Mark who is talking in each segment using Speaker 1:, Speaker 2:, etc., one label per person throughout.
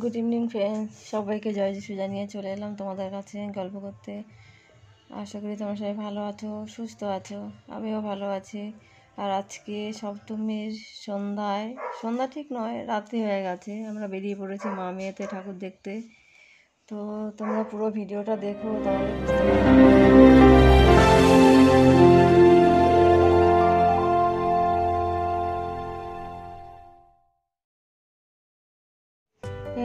Speaker 1: Good evening friends, সবাইকে জয় যিশু জানিয়ে চলে এলাম তোমাদের কাছে গল্প করতে। আশা করি তোমরা সবাই ভালো আছো, সুস্থ আছো। আমিও ভালো আছি। আর আজকে সপ্তমীর সন্ধ্যা ঠিক নয়, রাত্রি হয়ে গেছে। আমরা বেরিয়ে পড়েছি মা মেয়েতে ঠাকুর দেখতে। তো তোমরা পুরো ভিডিওটা দেখো, তাহলে বুঝতে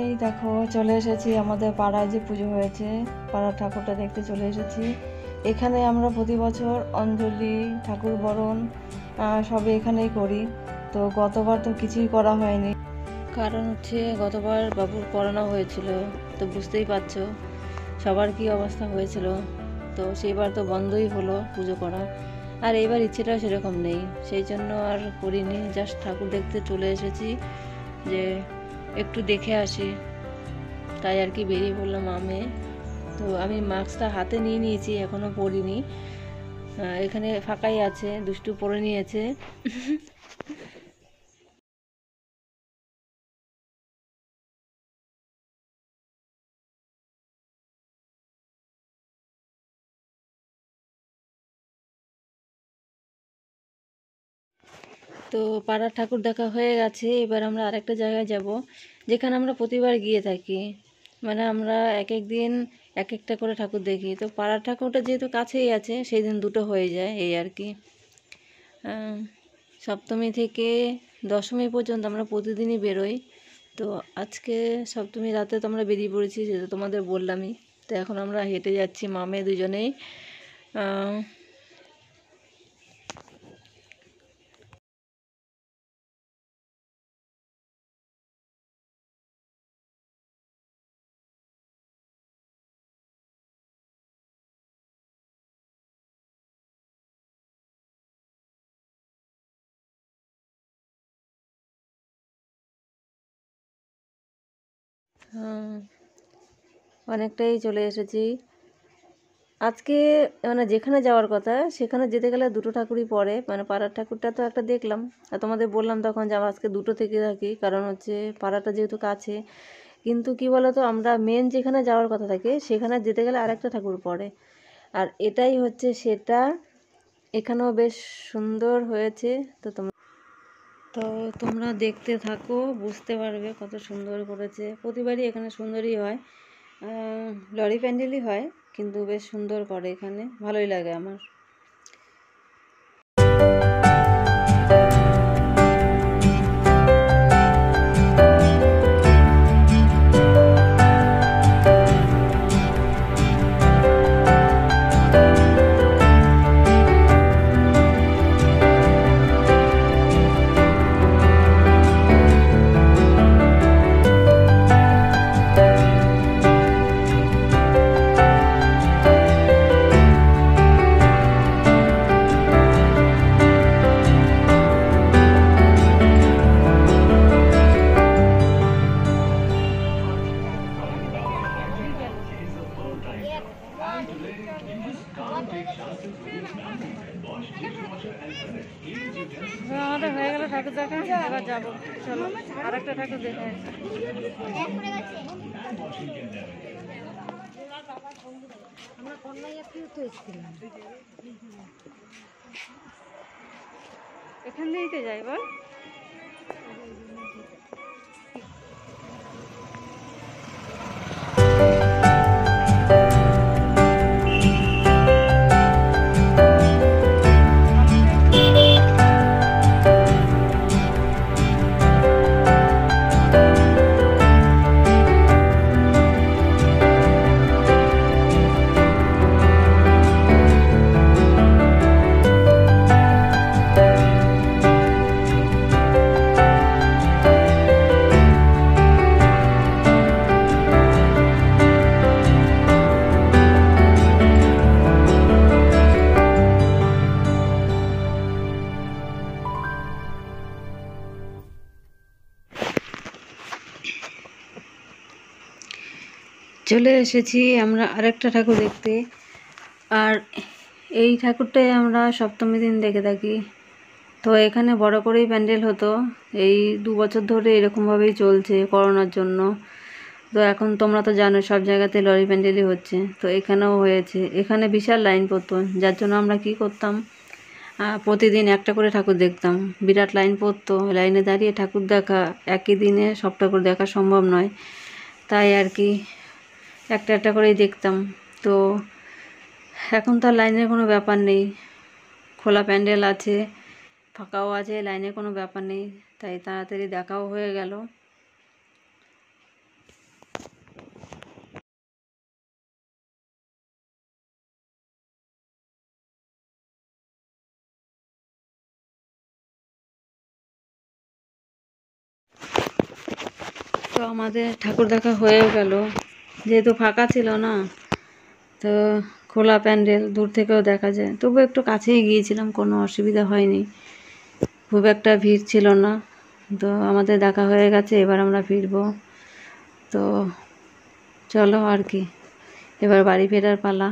Speaker 1: এই দেখো, চলে এসেছি আমাদের পাড়ায় যে পুজো হয়েছে, পাড়ার ঠাকুরটা দেখতে চলে এসেছি। এখানে আমরা প্রতি বছর অঞ্জলি, ঠাকুর বরণ সবই এখানেই করি। তো গতবার তো কিছুই করা হয়নি, কারণ হচ্ছে গতবার বাবুর করোনা হয়েছিল। তো বুঝতেই পারছো সবার কি অবস্থা হয়েছিল। তো সেইবার তো বন্ধই হলো পুজো করা। আর এইবার ইচ্ছেটা সেরকম নেই, সেই জন্য আর করিনি। জাস্ট ঠাকুর দেখতে চলে এসেছি, যে একটু দেখে আসি, তাই আর কি বেরিয়ে পড়লাম আমি। তো আমি মাস্কটা হাতে নিয়ে নিয়েছি, এখনও পরিনি। এখানে ফাঁকাই আছে, দুষ্টু পরে নিয়েছে। তো পাড়ার ঠাকুর দেখা হয়ে গেছে। এবার আমরা আরেকটা জায়গায় যাব, যেখানে আমরা প্রতিবার গিয়ে থাকি। মানে আমরা এক এক দিন এক একটা করে ঠাকুর দেখি। তো পাড়ার ঠাকুরটা যেহেতু কাছেই আছে, সেই দিন দুটো হয়ে যায়, এই আর কি। সপ্তমী থেকে দশমী পর্যন্ত আমরা প্রতিদিনই বেরোই। তো আজকে সপ্তমী রাতে তো আমরা বেরিয়ে পড়েছি, যেটা তোমাদের বললামই। তো এখন আমরা হেঁটে যাচ্ছি মা মেয়ে দুজনেই। অনেকটাই চলে এসেছি আজকে। মানে যেখানে যাওয়ার কথা সেখানে যেতে গেলে দুটো ঠাকুরই পড়ে। মানে পাড়ার ঠাকুরটা তো একটা দেখলাম, আর তোমাদের বললাম তখন যে আজকে দুটো থেকে থাকি, কারণ হচ্ছে পাড়াটা যেহেতু কাছে। কিন্তু কি বলতো, আমরা মেন যেখানে যাওয়ার কথা থাকে সেখানে যেতে গেলে আরেকটা ঠাকুর পড়ে। আর এটাই হচ্ছে সেটা। এখানেও বেশ সুন্দর হয়েছে। তো তোমরা দেখতে থাকো, বুঝতে পারবে কত সুন্দর করেছে। প্রতিবারই এখানে সুন্দরই হয়, লরি প্যান্ডেলই হয়, কিন্তু বেশ সুন্দর করে এখানে, ভালোই লাগে আমার। আমাদের হয়ে গেল ঠাকুর দেখা, এবার যাবো। চলো আর একটা ঠাকুর দেখে আমরা কন্যাইয়া তো এসেছিলাম, এখান দিয়েই তো যাই বল। চলে এসেছি আমরা আরেকটা ঠাকুর দেখতে। আর এই ঠাকুরটাই আমরা সপ্তমী দিন দেখে থাকি। তো এখানে বড় করেই প্যান্ডেল হতো। এই 2 বছর ধরে এরকমভাবেই চলছে করোনার জন্য।
Speaker 2: তো এখন তোমরা তো জানো সব জায়গাতে লরি প্যান্ডেলই হচ্ছে, তো এখানেও হয়েছে। এখানে বিশাল লাইন পড়তো, যার জন্য আমরা কি করতাম, প্রতিদিন একটা করে ঠাকুর দেখতাম। বিরাট লাইন পড়তো, লাইনে দাঁড়িয়ে ঠাকুর দেখা একই দিনে সব ঠাকুর দেখা সম্ভব নয়, তাই আর কি একটা একটা করেই দেখতাম। তো এখন তো আর লাইনের কোনো ব্যাপার নেই, খোলা প্যান্ডেল আছে, ফাঁকাও আছে, লাইনের কোনো ব্যাপার নেই, তাই তাড়াতাড়ি দেখাও হয়ে গেল। তো আমাদের ঠাকুর দেখা হয়ে গেল, যেহেতু ফাঁকা ছিল না, তো খোলা প্যান্ডেল দূর থেকেও দেখা যায়, তবু একটু কাছেই গিয়েছিলাম, কোনো অসুবিধা হয়নি, খুব একটা ভিড় ছিল না। তো আমাদের দেখা হয়ে গেছে, এবার আমরা ফিরবো। তো চলো আর কি, এবার বাড়ি ফেরার পালা।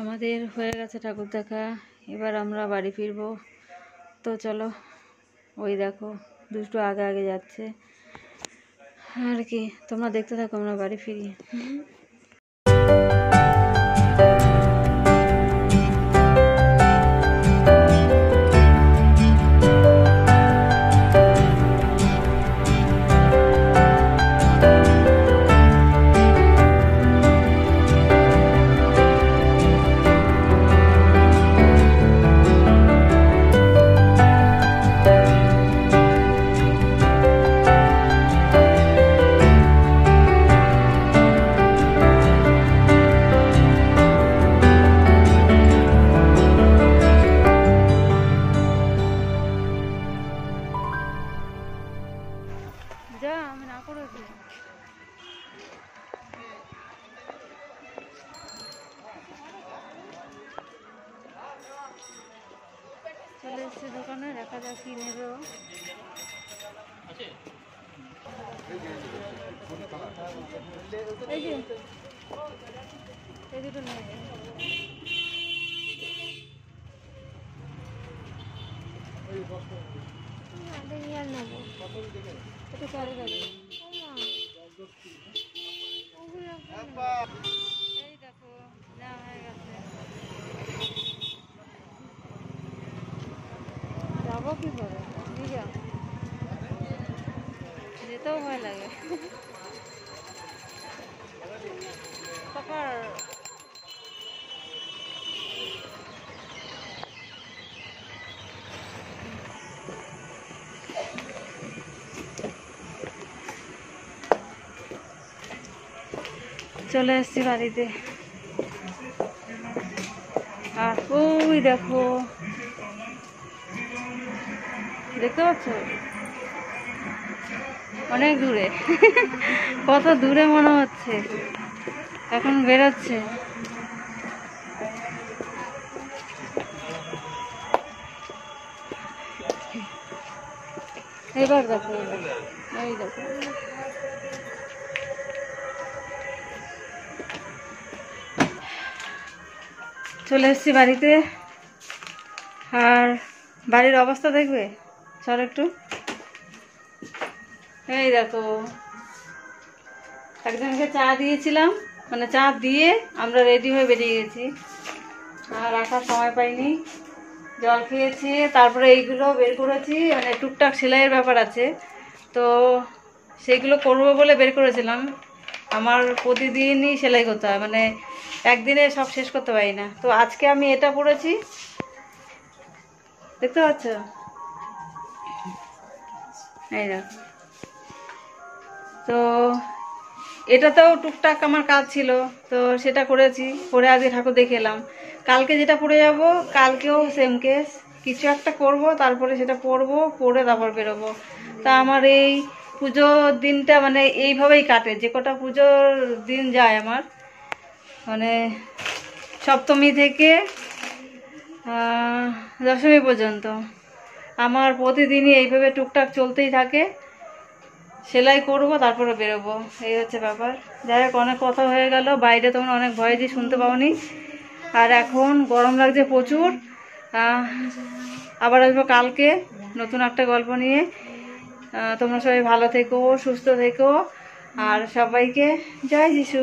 Speaker 2: আমাদের হয়ে গেছে ঠাকুর দেখা, এবার আমরা বাড়ি ফিরবো। তো চলো, ওই দেখো দুষ্টু আগে আগে যাচ্ছে আর কি, তোমরা দেখতে থাকো, আমরা বাড়ি ফিরি। যা, আমি না করেছি। চলে এসছে দোকানে, দেখা যাক কি নেবে। এই যে এই দুটো নেবে। এটা চারে যাবে। এই দেখো নেওয়া হয়ে গেছে। যাবো কি করে, নিয়ে যেতেও ভয় লাগে। পাকার চলে এসছি বাড়িতে, আর ওই দেখো, দেখতে পাচ্ছ অনেক দূরে, কত দূরে মনে হচ্ছে, এখন বেরোচ্ছে। এবার দেখো, এই দেখো চলে এসছি বাড়িতে। আর বাড়ির অবস্থা দেখবে, চল একটু। এই দেখো, একজনকে চা দিয়েছিলাম, মানে চা দিয়ে আমরা রেডি হয়ে বেরিয়ে গেছি, আর রাখার সময় পাইনি, জল খেয়েছি, তারপরে এইগুলো বের করেছি, মানে টুকটাক সেলাইয়ের ব্যাপার আছে, তো সেইগুলো করবো বলে বের করেছিলাম। আমার প্রতিদিনই সেলাই করতে হয়, মানে একদিনে সব শেষ করতে পারি না। তো আজকে আমি এটা পরেছি, দেখতে পাচ্ছ, এই দেখো। তো এটাতেও টুকটাক আমার কাজ ছিল, তো সেটা করেছি, করে আজকে ঠাকুর দেখে এলাম। কালকে যেটা পরে যাব, কালকেও সেম কেস,
Speaker 1: কিছু একটা করব, তারপরে সেটা পরবো, পরে তারপর বেরোবো। তা আমার এই পুজোর দিনটা মানে এইভাবেই কাটে, যে কটা পুজোর দিন যায় আমার, মানে সপ্তমী থেকে দশমী পর্যন্ত আমার প্রতিদিনই এইভাবে টুকটাক চলতেই থাকে। সেলাই করব, তারপরে বেরোবো, এই হচ্ছে ব্যাপার। যাই হোক, অনেক কথা হয়ে গেল, বাইরে তখন অনেক ভয়ে দিয়ে শুনতে পাওনি। আর এখন গরম লাগছে প্রচুর। আবার আসবো কালকে নতুন একটা গল্প নিয়ে। তোমরা সবাই ভালো থেকো, সুস্থ থেকো, আর সবাইকে জয় যিশু।